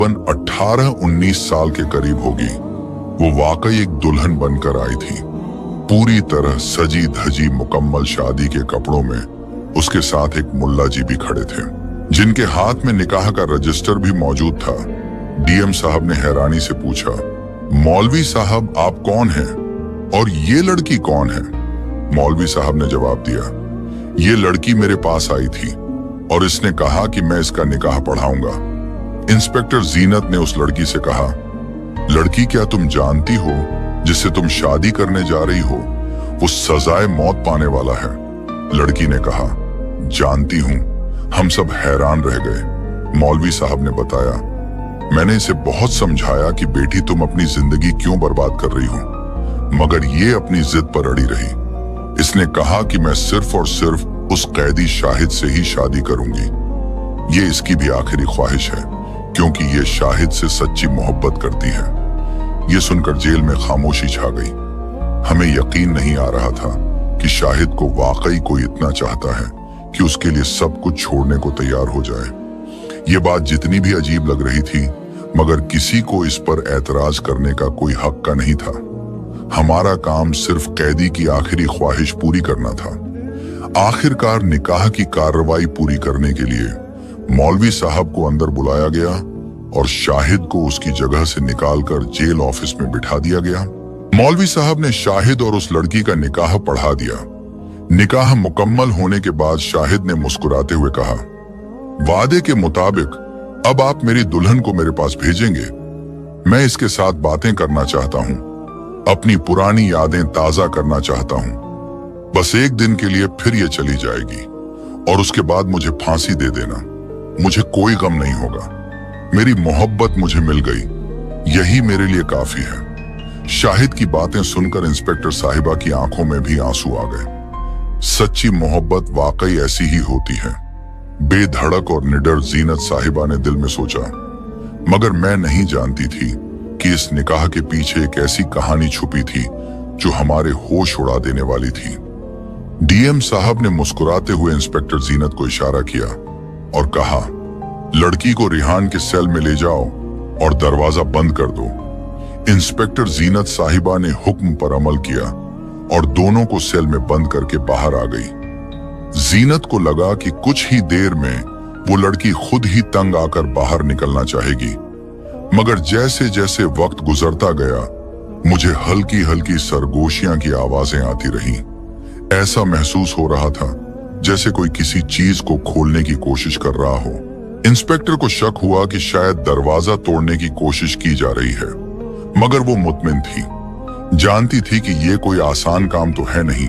18-19 साल के करीब होगी। वो वाकई एक दुल्हन बनकर आई थी, पूरी तरह सजी धजी मुकम्मल शादी के कपड़ों में। उसके साथ एक मुल्ला जी भी खड़े थे, जिनके हाथ में निकाह का रजिस्टर भी मौजूद था। डीएम साहब ने हैरानी से पूछा, मौलवी साहब आप कौन हैं और ये लड़की कौन है? मौलवी साहब ने जवाब दिया, ये लड़की मेरे पास आई थी और इसने कहा कि मैं इसका निकाह पढ़ाऊंगा। इंस्पेक्टर जीनत ने उस लड़की से कहा, लड़की क्या तुम जानती हो जिससे तुम शादी करने जा रही हो वो सजाए मौत पाने वाला है? लड़की ने कहा, जानती हूं। हम सब हैरान रह गए। मौलवी साहब ने बताया, मैंने इसे बहुत समझाया कि बेटी तुम अपनी जिंदगी क्यों बर्बाद कर रही हो, मगर ये अपनी जिद पर अड़ी रही। इसने कहा कि मैं सिर्फ और सिर्फ उस कैदी शाहिद से ही शादी करूंगी। ये इसकी भी आखिरी ख्वाहिश है, क्योंकि ये शाहिद से सच्ची मोहब्बत करती है। ये सुनकर जेल में खामोशी छा गई। हमें यकीन नहीं आ रहा था कि शाहिद को वाकई कोई इतना चाहता है कि उसके लिए सब कुछ छोड़ने को तैयार हो जाए। ये बात जितनी भी अजीब लग रही थी, मगर किसी को इस पर एतराज करने का कोई हक का नहीं था। हमारा काम सिर्फ कैदी की आखिरी ख्वाहिश पूरी करना था। आखिरकार निकाह की कार्रवाई पूरी करने के लिए मौलवी साहब को अंदर बुलाया गया और शाहिद को उसकी जगह से निकालकर जेल ऑफिस में बिठा दिया गया। मौलवी साहब ने शाहिद और उस लड़की का निकाह पढ़ा दिया। निकाह मुकम्मल होने के बाद शाहिद ने मुस्कुराते हुए कहा, वादे के मुताबिक अब आप मेरी दुल्हन को मेरे पास भेजेंगे। मैं इसके साथ बातें करना चाहता हूं, अपनी पुरानी यादें ताजा करना चाहता हूं। बस एक दिन के लिए फिर ये चली जाएगी और उसके बाद मुझे फांसी दे देना। मुझे कोई गम नहीं होगा। मेरी मोहब्बत मुझे मिल गई, यही मेरे लिए काफी है। शाहिद की बातें सुनकर इंस्पेक्टर साहिबा की आंखों में भी आंसू आ गए। सच्ची मोहब्बत वाकई ऐसी ही होती है, बेधड़क और निडर जीनत साहिबा ने दिल में सोचा। मगर मैं नहीं जानती थी कि इस निकाह के पीछे एक ऐसी कहानी छुपी थी जो हमारे होश उड़ा देने वाली थी। डीएम साहब ने मुस्कुराते हुए इंस्पेक्टर जीनत को इशारा किया और कहा, लड़की को रिहान के सेल में ले जाओ और दरवाजा बंद कर दो। इंस्पेक्टर जीनत साहिबा ने हुक्म पर अमल किया और दोनों को सेल में बंद करके बाहर आ गई। जीनत को लगा कि कुछ ही देर में वो लड़की खुद ही तंग आकर बाहर निकलना चाहेगी, मगर जैसे जैसे वक्त गुजरता गया मुझे हल्की हल्की सरगोशियां की आवाजें आती रहीं। ऐसा महसूस हो रहा था जैसे कोई किसी चीज को खोलने की कोशिश कर रहा हो। इंस्पेक्टर को शक हुआ कि शायद दरवाजा तोड़ने की कोशिश की जा रही है, मगर वो मुतमिन थी, जानती थी कि ये कोई आसान काम तो है नहीं।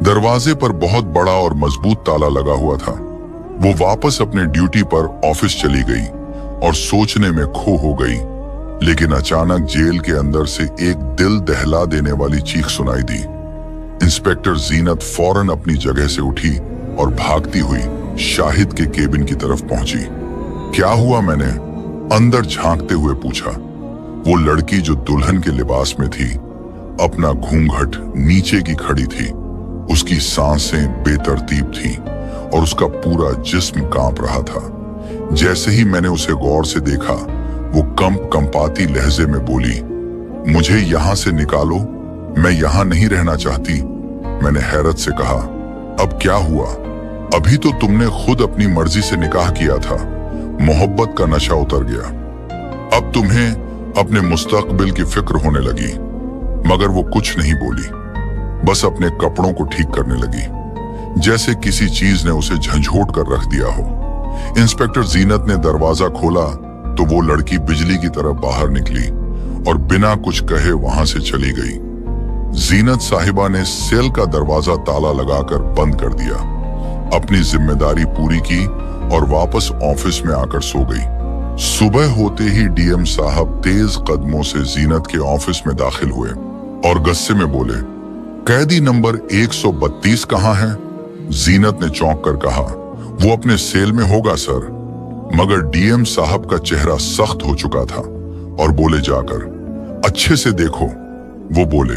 दरवाजे पर बहुत बड़ा और मजबूत ताला लगा हुआ था। वो वापस अपने ड्यूटी पर ऑफिस चली गई और सोचने में खो हो गई, लेकिन अचानक जेल के अंदर से एक दिल दहला देने वाली चीख सुनाई दी। इंस्पेक्टर जीनत फौरन अपनी जगह से उठी और भागती हुई शाहिद के केबिन की तरफ पहुंची। क्या हुआ? मैंने अंदर झांकते हुए पूछा। वो लड़की जो दुल्हन के लिबास में थी, अपना घूंघट नीचे की खड़ी थी। उसकी सांसें बेतरतीब थीं और उसका पूरा जिस्म कांप रहा था। जैसे ही मैंने उसे गौर से देखा, वो कंपाती लहजे में बोली, मुझे यहां से निकालो, मैं यहां नहीं रहना चाहती। मैंने हैरत से कहा, अब क्या हुआ? अभी तो तुमने खुद अपनी मर्जी से निकाह किया था। मोहब्बत का नशा उतर गया, अब तुम्हें अपने मुस्तकबिल की फिक्र होने लगी। मगर वो कुछ नहीं बोली, बस अपने कपड़ों को ठीक करने लगी, जैसे किसी चीज ने उसे झंझोट कर रख दिया हो। इंस्पेक्टर जीनत ने दरवाजा खोला तो वो लड़की बिजली की तरह बाहर निकली और बिना कुछ कहे वहां से चली गई। जीनत साहिबा ने सेल का दरवाजा ताला लगाकर बंद कर दिया, अपनी जिम्मेदारी पूरी की और वापस ऑफिस में आकर सो गई। सुबह होते ही डीएम साहब तेज कदमों से जीनत के ऑफिस में दाखिल हुए और गुस्से में बोले, कैदी नंबर 132 कहाँ है? जीनत ने चौंक कर कहा, वो अपने सेल में होगा सर। मगर डीएम साहब का चेहरा सख्त हो चुका था और बोले जाकर, अच्छे से देखो। वो बोले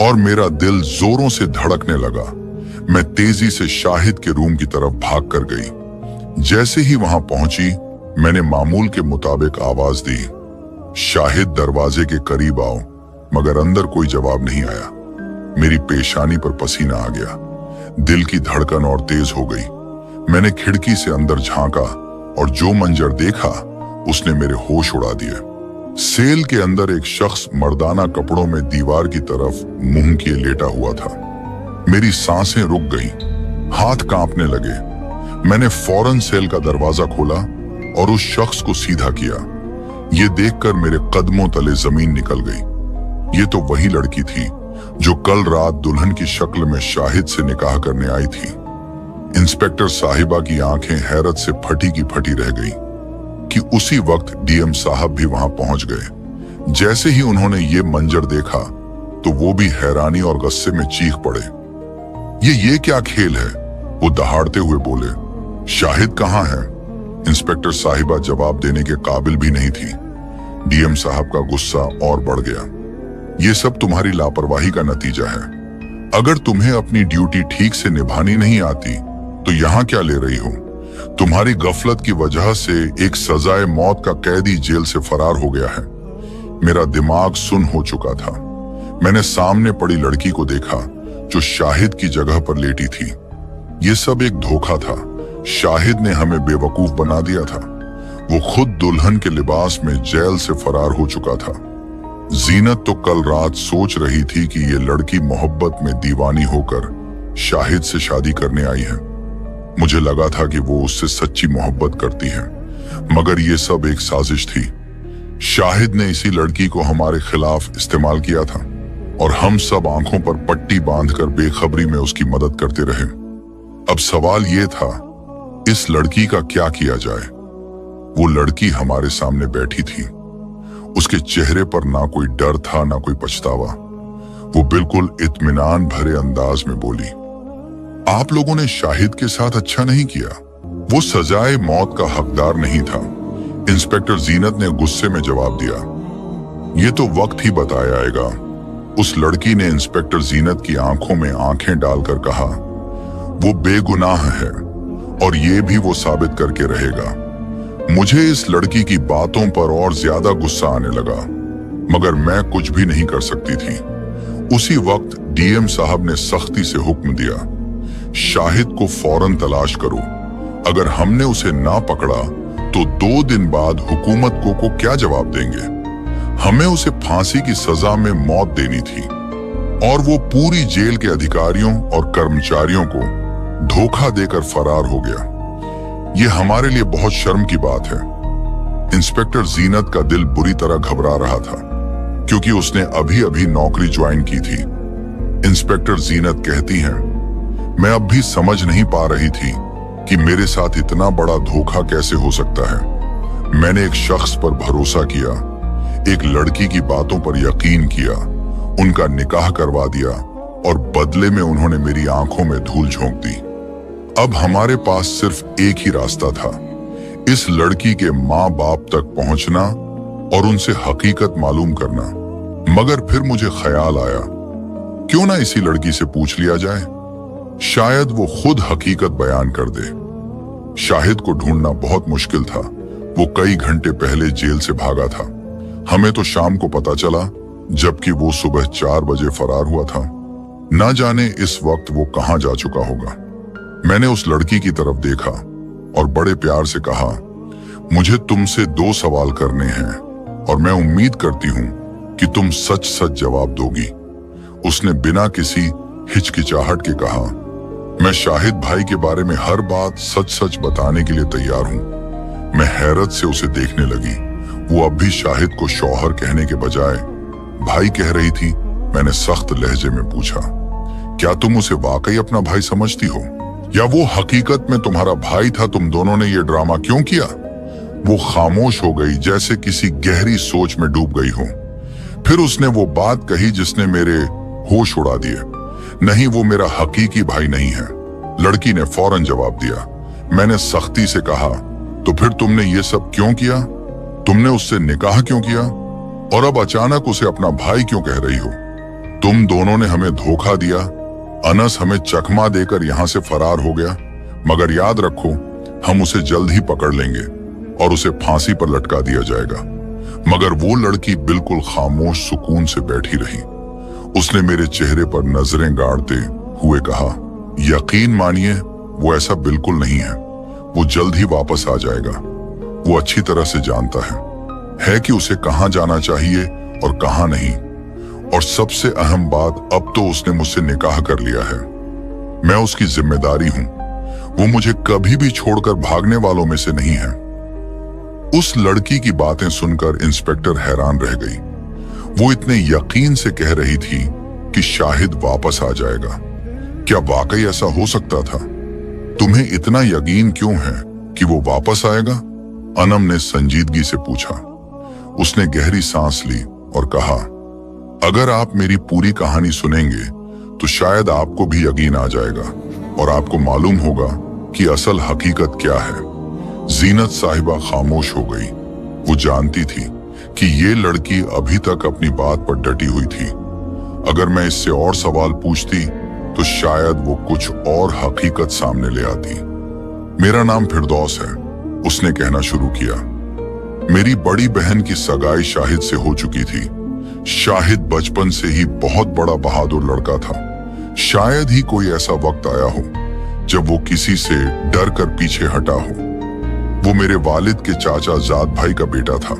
और मेरा दिल जोरों से धड़कने लगा। मैं तेजी से शाहिद के रूम की तरफ भाग कर गई। जैसे ही वहां पहुंची, मैंने मामूल के मुताबिक आवाज दी, शाहिद दरवाजे के करीब आओ, मगर अंदर कोई जवाब नहीं आया। मेरी पेशानी पर पसीना आ गया, दिल की धड़कन और तेज हो गई। मैंने खिड़की से अंदर झांका और जो मंजर देखा उसने मेरे होश उड़ा दिए। सेल के अंदर एक शख्स मर्दाना कपड़ों में दीवार की तरफ मुंह किए लेटा हुआ था। मेरी सांसें रुक गईं, हाथ कांपने लगे। मैंने फौरन सेल का दरवाजा खोला और उस शख्स को सीधा किया। ये देखकर मेरे कदमों तले जमीन निकल गई। ये तो वही लड़की थी जो कल रात दुल्हन की शक्ल में शाहिद से निकाह करने आई थी। इंस्पेक्टर साहिबा की आंखें हैरत से फटी की फटी रह गई कि उसी वक्त डीएम साहब भी वहां पहुंच गए। जैसे ही उन्होंने ये मंजर देखा तो वो भी हैरानी और गुस्से में चीख पड़े। ये क्या खेल है? वो दहाड़ते हुए बोले। शाहिद कहाँ है? इंस्पेक्टर साहिबा जवाब देने के काबिल भी नहीं थी। डीएम साहब का गुस्सा और बढ़ गया। ये सब तुम्हारी लापरवाही का नतीजा है। अगर तुम्हें अपनी ड्यूटी ठीक से निभानी नहीं आती तो यहाँ क्या ले रही हो? तुम्हारी गफलत की वजह से एक सजाए मौत का कैदी जेल से फरार हो गया है। मेरा दिमाग सुन हो चुका था। मैंने सामने पड़ी लड़की को देखा जो शाहिद की जगह पर लेटी थी। ये सब एक धोखा था। शाहिद ने हमें बेवकूफ बना दिया था। वो खुद दुल्हन के लिबास में जेल से फरार हो चुका था। जीनत तो कल रात सोच रही थी कि ये लड़की मोहब्बत में दीवानी होकर शाहिद से शादी करने आई है। मुझे लगा था कि वो उससे सच्ची मोहब्बत करती है, मगर ये सब एक साजिश थी। शाहिद ने इसी लड़की को हमारे खिलाफ इस्तेमाल किया था और हम सब आंखों पर पट्टी बांधकर बेखबरी में उसकी मदद करते रहे। अब सवाल ये था, इस लड़की का क्या किया जाए? वो लड़की हमारे सामने बैठी थी। उसके चेहरे पर ना कोई डर था ना कोई पछतावा। वो बिल्कुल इत्मीनान भरे अंदाज में बोली, आप लोगों ने शाहिद के साथ अच्छा नहीं किया। वो सजाए मौत का हकदार नहीं था। इंस्पेक्टर जीनत ने गुस्से में जवाब दिया, ये तो वक्त ही बताएगा। उस लड़की ने इंस्पेक्टर जीनत की आंखों में आंखें डालकर कहा, वो बेगुनाह है और ये भी वो साबित करके रहेगा। मुझे इस लड़की की बातों पर और ज्यादा गुस्सा आने लगा, मगर मैं कुछ भी नहीं कर सकती थी। उसी वक्त डीएम साहब ने सख्ती से हुक्म दिया, शाहिद को फौरन तलाश करो। अगर हमने उसे ना पकड़ा तो 2 दिन बाद हुकूमत को क्या जवाब देंगे? हमें उसे फांसी की सजा में मौत देनी थी और वो पूरी जेल के अधिकारियों और कर्मचारियों को धोखा देकर फरार हो गया। ये हमारे लिए बहुत शर्म की बात है। इंस्पेक्टर जीनत का दिल बुरी तरह घबरा रहा था क्योंकि उसने अभी अभी नौकरी ज्वाइन की थी। इंस्पेक्टर जीनत कहती हैं, मैं अब भी समझ नहीं पा रही थी कि मेरे साथ इतना बड़ा धोखा कैसे हो सकता है। मैंने एक शख्स पर भरोसा किया, एक लड़की की बातों पर यकीन किया, उनका निकाह करवा दिया और बदले में उन्होंने मेरी आंखों में धूल झोंक दी। अब हमारे पास सिर्फ एक ही रास्ता था, इस लड़की के माँ बाप तक पहुंचना और उनसे हकीकत मालूम करना। मगर फिर मुझे ख्याल आया, क्यों ना इसी लड़की से पूछ लिया जाए, शायद वो खुद हकीकत बयान कर दे। शाहिद को ढूंढना बहुत मुश्किल था। वो कई घंटे पहले जेल से भागा था। हमें तो शाम को पता चला, जबकि वो सुबह 4 बजे फरार हुआ था। ना जाने इस वक्त वो कहां जा चुका होगा। मैंने उस लड़की की तरफ देखा और बड़े प्यार से कहा, मुझे तुमसे 2 सवाल करने हैं और मैं उम्मीद करती हूं कि तुम सच सच जवाब दोगी। उसने बिना किसी हिचकिचाहट के कहा, मैं शाहिद भाई के बारे में हर बात सच सच बताने के लिए तैयार हूं। मैं हैरत से उसे देखने लगी। वो अब भी शाहिद को शौहर कहने के बजाय भाई कह रही थी। मैंने सख्त लहजे में पूछा, क्या तुम उसे वाकई अपना भाई समझती हो या वो हकीकत में तुम्हारा भाई था? तुम दोनों ने ये ड्रामा क्यों किया? वो खामोश हो गई, जैसे किसी गहरी सोच में डूब गई हो। फिर उसने वो बात कही जिसने मेरे होश उड़ा दिए, नहीं, वो मेरा हकीकी भाई नहीं है। लड़की ने फौरन जवाब दिया। मैंने सख्ती से कहा, तो फिर तुमने ये सब क्यों किया? तुमने उससे निकाह क्यों किया और अब अचानक उसे अपना भाई क्यों कह रही हो? तुम दोनों ने हमें धोखा दिया। अनस हमें चकमा देकर यहां से फरार हो गया, मगर याद रखो, हम उसे जल्द ही पकड़ लेंगे। और उसे फांसी पर लटका दिया जाएगा। मगर वो लड़की बिल्कुल खामोश सुकून से बैठी रही। उसने मेरे चेहरे पर नजरें गाड़ते हुए कहा, यकीन मानिए वो ऐसा बिल्कुल नहीं है। वो जल्द ही वापस आ जाएगा। वो अच्छी तरह से जानता है कि उसे कहां जाना चाहिए और कहां नहीं। और सबसे अहम बात, अब तो उसने मुझसे निकाह कर लिया है। मैं उसकी जिम्मेदारी हूं। वो मुझे कभी भी छोड़कर भागने वालों में से नहीं है। उस लड़की की बातें सुनकर इंस्पेक्टर हैरान रह गई। वो इतने यकीन से कह रही थी कि शाहिद वापस आ जाएगा। क्या वाकई ऐसा हो सकता था? तुम्हें इतना यकीन क्यों है कि वो वापस आएगा? अनम ने संजीदगी से पूछा। उसने गहरी सांस ली और कहा, अगर आप मेरी पूरी कहानी सुनेंगे तो शायद आपको भी यकीन आ जाएगा और आपको मालूम होगा कि असल हकीकत क्या है। जीनत साहिबा खामोश हो गई। वो जानती थी कि ये लड़की अभी तक अपनी बात पर डटी हुई थी। अगर मैं इससे और सवाल पूछती तो शायद वो कुछ और हकीकत सामने ले आती। मेरा नाम फिरदौस है, उसने कहना शुरू किया। मेरी बड़ी बहन की सगाई शाहिद से हो चुकी थी। शाहिद बचपन से ही बहुत बड़ा बहादुर लड़का था। शायद ही कोई ऐसा वक्त आया हो जब वो किसी से डर कर पीछे हटा हो। वो मेरे वालिद के चाचा जात भाई का बेटा था,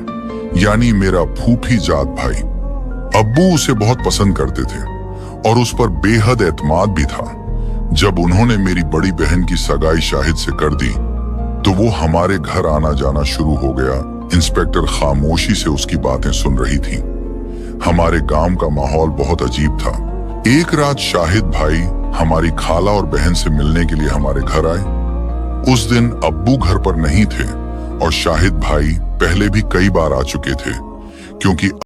यानी मेरा फूफी जात भाई। अब्बू उसे बहुत पसंद करते थे और उस पर बेहद एतमाद भी था। जब उन्होंने मेरी बड़ी बहन की सगाई शाहिद से कर दी तो वो हमारे घर आना जाना शुरू हो गया। इंस्पेक्टर खामोशी से उसकी बातें सुन रही थी। हमारे गांव का माहौल बहुत अजीब था। एक रात शाहिद भाई हमारी खाला और बहन से मिलने के लिए हमारे घर आए। उस दिन अब्बू घर पर नहीं थे और शाहिद भाई पहले भी कई बार आ चुके थे, क्योंकि